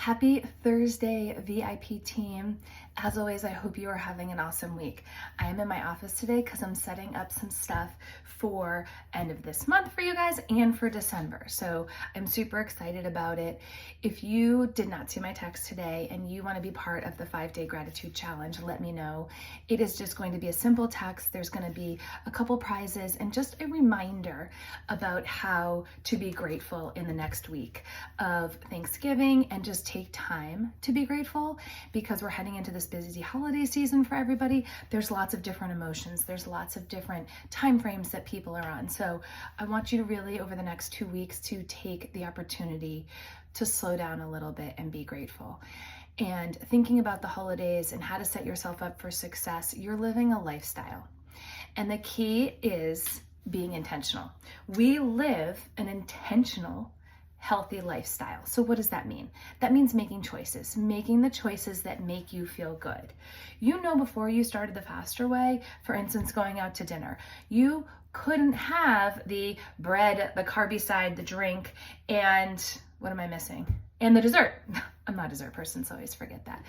Happy Thursday, VIP team. As always, I hope you are having an awesome week. I am in my office today because I'm setting up some stuff for end of this month for you guys and for December. So I'm super excited about it. If you did not see my text today and you want to be part of the 5-day gratitude challenge, let me know. It is just going to be a simple text. There's going to be a couple prizes and just a reminder about how to be grateful in the next week of Thanksgiving, and just take time to be grateful because we're heading into this busy holiday season for everybody. There's lots of different emotions. There's lots of different time frames that people are on. So I want you to really, over the next 2 weeks, to take the opportunity to slow down a little bit and be grateful. And thinking about the holidays and how to set yourself up for success, you're living a lifestyle. And the key is being intentional. We live an intentional, healthy lifestyle. So what does that mean? That means making choices, making the choices that make you feel good. You know, before you started the faster way, for instance, going out to dinner, you couldn't have the bread, the carby side, the drink, and what am I missing? And the dessert. I'm not a dessert person, so I always forget that.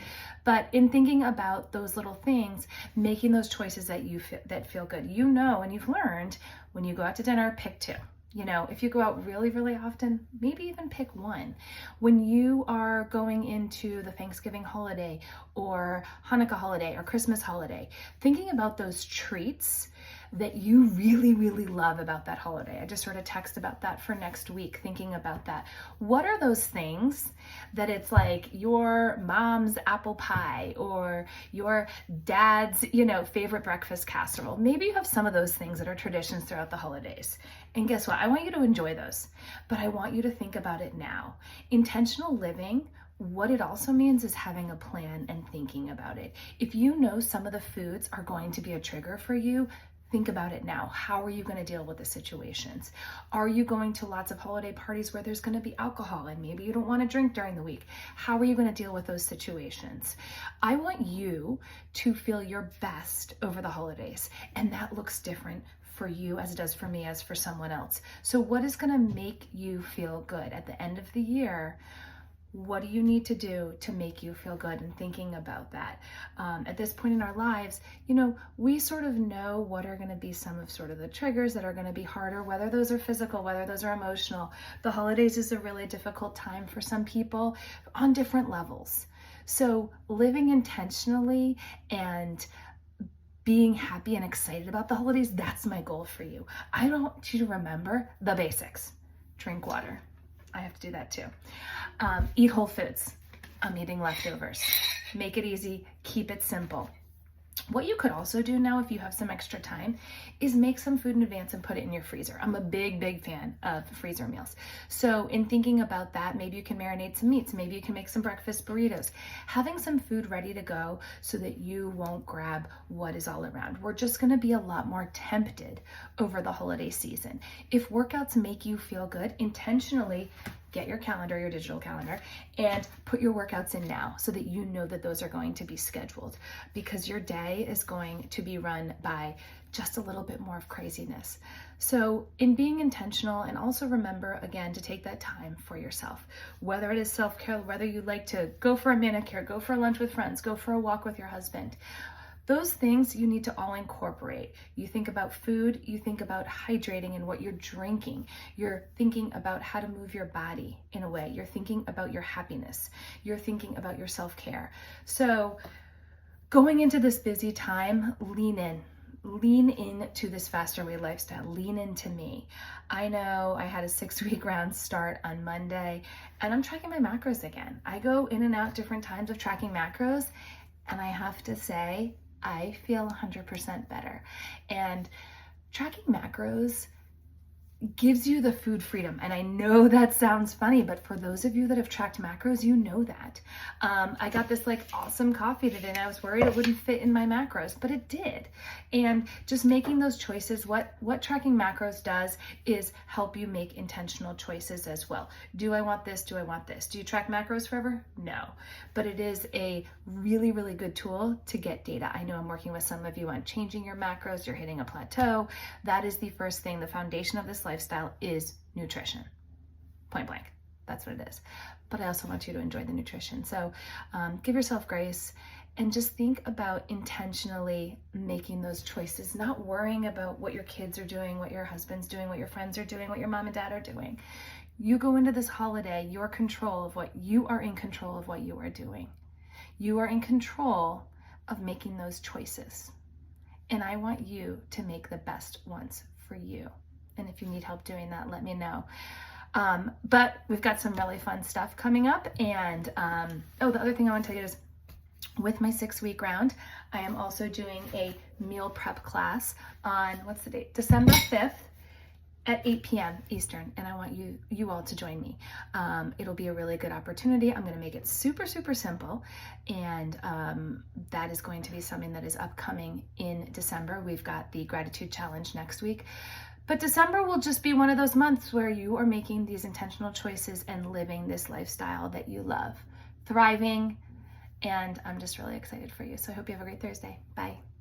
But in thinking about those little things, making those choices that feel good, you know, and you've learned when you go out to dinner, pick two. You know, if you go out really, really often, maybe even pick one. When you are going into the Thanksgiving holiday or Hanukkah holiday or Christmas holiday, thinking about those treats that you really, really love about that holiday. I just wrote a text about that for next week, thinking about that. What are those things that it's like your mom's apple pie or your dad's, favorite breakfast casserole? Maybe you have some of those things that are traditions throughout the holidays. And guess what? I want you to enjoy those, but I want you to think about it now. Intentional living, what it also means is having a plan and thinking about it. If you know some of the foods are going to be a trigger for you, think about it now. How are you going to deal with the situations? Are you going to lots of holiday parties where there's going to be alcohol and maybe you don't want to drink during the week? How are you going to deal with those situations? I want you to feel your best over the holidays, and that looks different for you as it does for me as for someone else. So what is going to make you feel good at the end of the year? What do you need to do to make you feel good? And thinking about that. At this point in our lives, we sort of know what are going to be some of sort of the triggers that are going to be harder, whether those are physical, whether those are emotional. The holidays is a really difficult time for some people on different levels. So living intentionally and being happy and excited about the holidays, that's my goal for you. I want you to remember the basics. Drink water. I have to do that too. Eat whole foods. I'm eating leftovers. Make it easy. Keep it simple. What you could also do now, if you have some extra time, is make some food in advance and put it in your freezer. I'm a big, big fan of freezer meals. So in thinking about that, maybe you can marinate some meats. Maybe you can make some breakfast burritos. Having some food ready to go so that you won't grab what is all around. We're just going to be a lot more tempted over the holiday season. If workouts make you feel good, intentionally get your calendar, your digital calendar, and put your workouts in now so that you know that those are going to be scheduled, because your day is going to be run by just a little bit more of craziness. So in being intentional, and also remember again to take that time for yourself, whether it is self-care, whether you like to go for a manicure, go for lunch with friends, go for a walk with your husband. Those things you need to all incorporate. You think about food, you think about hydrating and what you're drinking. You're thinking about how to move your body in a way. You're thinking about your happiness. You're thinking about your self-care. So going into this busy time, lean into this faster way lifestyle. Lean into me. I know I had a 6-week round start on Monday, and I'm tracking my macros again. I go in and out different times of tracking macros, and I have to say, I feel 100% better. And tracking macros gives you the food freedom. And I know that sounds funny, but for those of you that have tracked macros, you know that. I got this awesome coffee today, and I was worried it wouldn't fit in my macros, but it did. And just making those choices, what tracking macros does is help you make intentional choices as well. Do I want this? Do I want this? Do you track macros forever? No, but it is a really, really good tool to get data. I know I'm working with some of you on changing your macros. You're hitting a plateau. That is the first thing. The foundation of this lifestyle is nutrition. Point blank. That's what it is. but I also want you to enjoy the nutrition. So give yourself grace and just think about intentionally making those choices, not worrying about what your kids are doing, what your husband's doing, what your friends are doing, what your mom and dad are doing. You go into this holiday, you are in control of what you are doing. You are in control of making those choices. And I want you to make the best ones for you. And if you need help doing that, let me know. But we've got some really fun stuff coming up. And the other thing I want to tell you is with my 6-week round, I am also doing a meal prep class on, what's the date? December 5th. At 8 p.m. Eastern, and I want you all to join me. It'll be a really good opportunity. I'm going to make it super, super simple, and that is going to be something that is upcoming in December. We've got the gratitude challenge next week, but December will just be one of those months where you are making these intentional choices and living this lifestyle that you love, thriving, and I'm just really excited for you. So I hope you have a great Thursday. Bye.